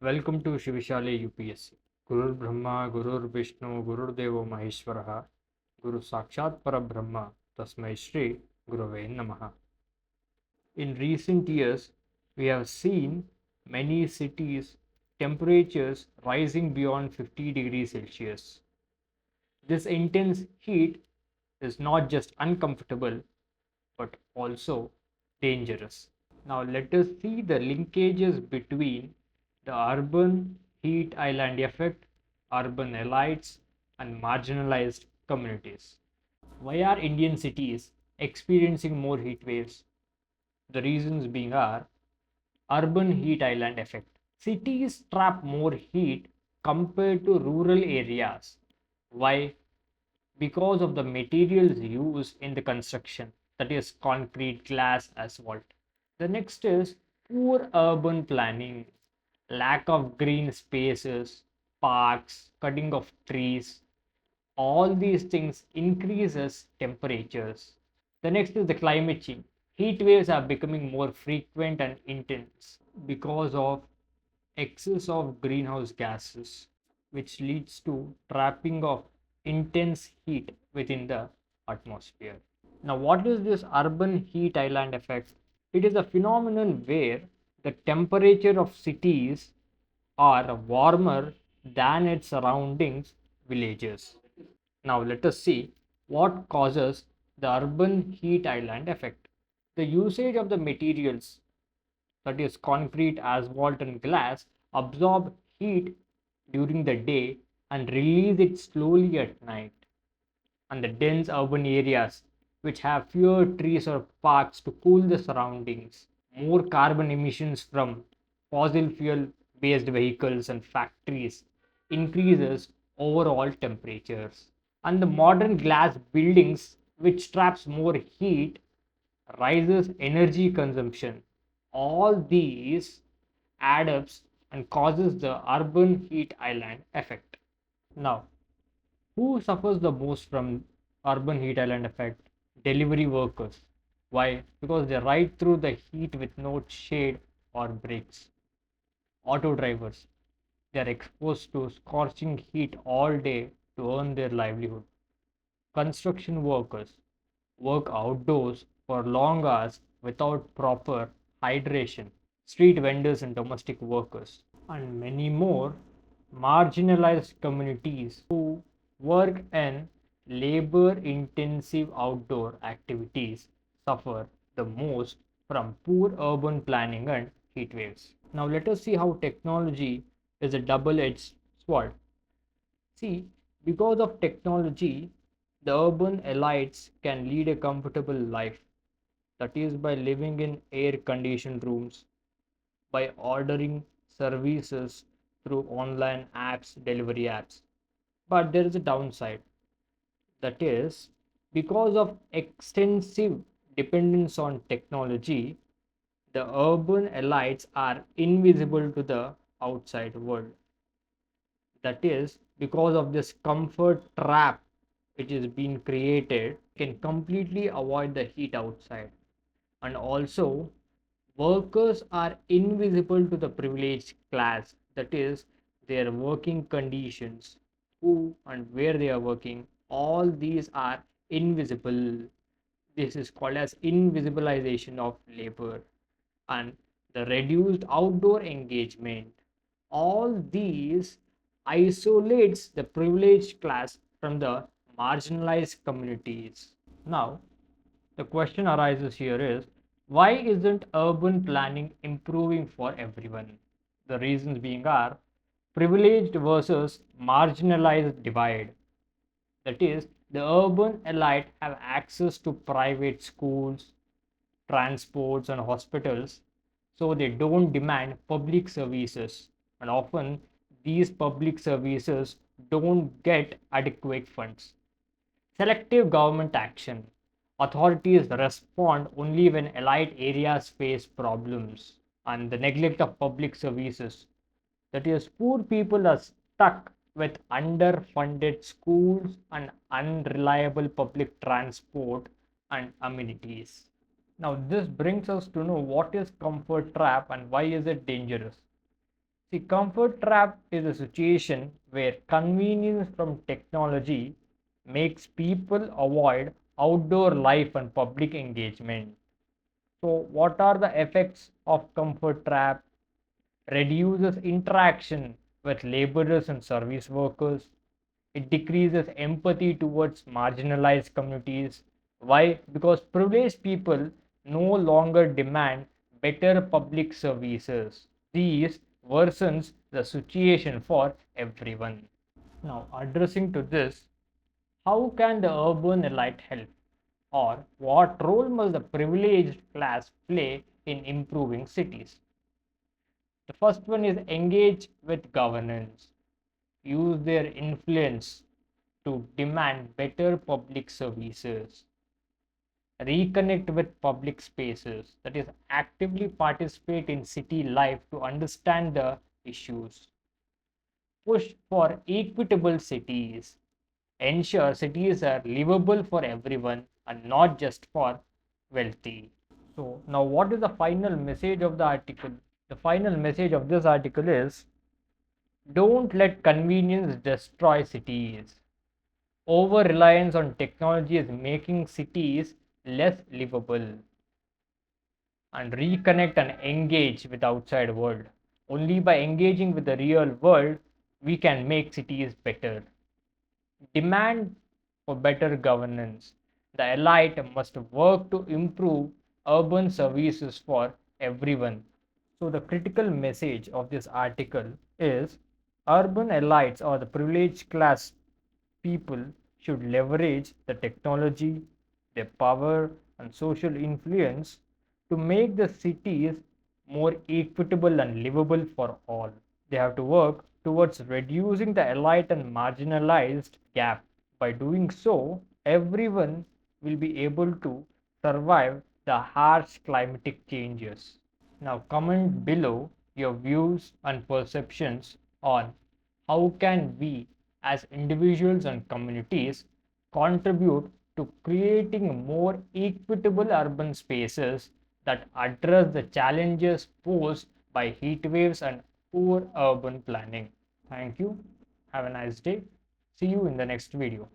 Welcome to Shivishale UPSC. Gurur Brahma, Gurur Vishnu, Gurur Devo Maheshwaraha, Guru Sakshat Parabrahma, Tasmai Shri Gurave Namaha. In recent years, we have seen many cities temperatures rising beyond 50 degrees Celsius. This intense heat is not just uncomfortable but also dangerous. Now let us see the linkages between the urban heat island effect, urban elites, and marginalized communities. Why are Indian cities experiencing more heat waves? The reasons being are urban heat island effect. Cities trap more heat compared to rural areas. Why? Because of the materials used in the construction, that is concrete, glass, asphalt. The next is poor urban planning, lack of green spaces, parks, cutting of trees. All these things increases temperatures. The next is the climate change. Heat waves are becoming more frequent and intense because of excess of greenhouse gases, which leads to trapping of intense heat within the atmosphere. Now, what is this urban heat island effect? It is a phenomenon where the temperature of cities are warmer than its surroundings villages. Now, let us see what causes the urban heat island effect. The usage of the materials, that is concrete, asphalt, and glass, absorb heat during the day and release it slowly at night. And the dense urban areas, which have fewer trees or parks to cool the surroundings, more carbon emissions from fossil fuel based vehicles and factories, increases overall temperatures. And the modern glass buildings, which traps more heat, rises energy consumption. All these add up and causes the urban heat island effect. Now, who suffers the most from urban heat island effect? Delivery workers. Why? Because they ride through the heat with no shade or breaks. Auto drivers. They are exposed to scorching heat all day to earn their livelihood. Construction workers work outdoors for long hours without proper hydration. Street vendors and domestic workers, and many more marginalized communities who work in labor intensive outdoor activities suffer the most from poor urban planning and heat waves. Now, let us see how technology is a double edged sword. See, because of technology, the urban elites can lead a comfortable life, that is, by living in air conditioned rooms, by ordering services through online apps, delivery apps. But there is a downside, that is, because of extensive dependence on technology, the urban elites are invisible to the outside world. That is, because of this comfort trap which is being created, can completely avoid the heat outside. And also, workers are invisible to the privileged class, that is, their working conditions, who and where they are working, all these are invisible. This is called as invisibilization of labor. And the reduced outdoor engagement, all these isolates the privileged class from the marginalized communities. Now, the question arises here is, why isn't urban planning improving for everyone? The reasons being are privileged versus marginalized divide. That is, the urban elite have access to private schools, transports, and hospitals, so they don't demand public services. And often, these public services don't get adequate funds. Selective government action. Authorities respond only when elite areas face problems, and the neglect of public services. That is, poor people are stuck with underfunded schools and unreliable public transport and amenities. Now, this brings us to know what is comfort trap and why is it dangerous. See, comfort trap is a situation where convenience from technology makes people avoid outdoor life and public engagement. So, what are the effects of comfort trap? Reduces interaction with laborers and service workers. It decreases empathy towards marginalized communities. Why? Because privileged people no longer demand better public services. These worsens the situation for everyone. Now, addressing to this, how can the urban elite help? Or what role must the privileged class play in improving cities? The first one is engage with governance, use their influence to demand better public services, reconnect with public spaces, that is, actively participate in city life to understand the issues, push for equitable cities, ensure cities are livable for everyone and not just for wealthy. So, now what is the final message of the article? The final message of this article is don't let convenience destroy cities. Over reliance on technology is making cities less livable. And reconnect and engage with outside world. Only by engaging with the real world we can make cities better. Demand for better governance. The elite must work to improve urban services for everyone. So, the critical message of this article is urban elites or the privileged class people should leverage the technology, their power, and social influence to make the cities more equitable and livable for all. They have to work towards reducing the elite and marginalized gap. By doing so, everyone will be able to survive the harsh climatic changes. Now comment below your views and perceptions on how can we as individuals and communities contribute to creating more equitable urban spaces that address the challenges posed by heat waves and poor urban planning. Thank you. Have a nice day. See you in the next video.